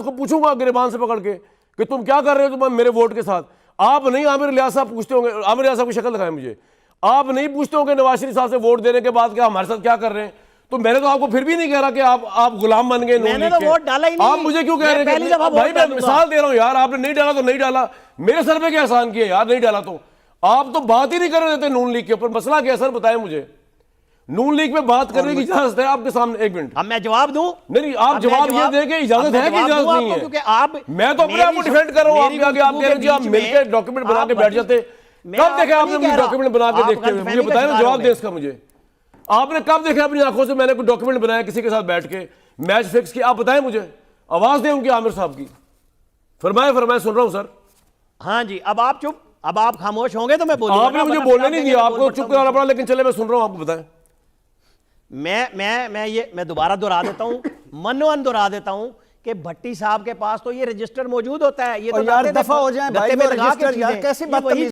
उसको पूछूंगा गिरबान से पकड़ के कि तुम क्या कर रहे हो तुम मेरे वोट के साथ। आप नहीं आमिर लियाज साहब पूछते होंगे, आमिर लियाज साहब की शक्ल दिखाएं मुझे, आप नहीं पूछते होंगे नवाज शरीफ साहब से वोट देने के बाद कि हमारे साथ क्या कर रहे हैं। तो मैंने तो आपको फिर भी नहीं कह रहा कि आप गुलाम बन गए। मैंने तो वोट डाला ही नहीं। आप मुझे क्यों कह रहे हैं? भाई मैं मिसाल दे रहा हूं यार, आपने नहीं डाला तो नहीं डाला, मेरे सर पे क्या एहसान किया यार नहीं डाला तो। आप तो बात ही नहीं कर रहे थे नून लीग के ऊपर। मसला क्या सर बताएं मुझे, नून लीग में बात करने की इजाजत है आपके सामने? एक मिनट, अब मैं जवाब दूं? नहीं आप जवाब ये दें कि इजाजत है कि इजाजत नहीं है? क्योंकि आप, मैं तो अपने आप को डिफेंड कर रहा हूं, आपके आगे आप कह रहे हैं आप मिलकर डॉक्यूमेंट बना के बैठ जाते। कब देखा आपने मुझे डॉक्यूमेंट बना के देखते हुए? मुझे बताएं, जवाब दें इसका मुझे। आपने कब देखा अपनी आंखों से मैंने कोई डॉक्यूमेंट बनाया किसी के साथ बैठ के, मैच फिक्स किया? आप बताएं मुझे, आवाज दें उनकी आमिर साहब की। फरमाए फरमाए, सुन रहा हूं सर। हाँ जी, अब आप चुप, अब आप खामोश होंगे तो मैं बोलूंगा। आपने मुझे बोलने नहीं दिया, आपको चुप कराना पड़ा, लेकिन चले मैं सुन रहा हूं, आपको बताएं। मैं दोबारा दोहरा देता हूं, मनोअन दोहरा देता हूं कि भट्टी साहब के पास तो ये रजिस्टर मौजूद होता है। ये तो यार दफा हो जाए भाई, वो रजिस्टर यार कैसी बात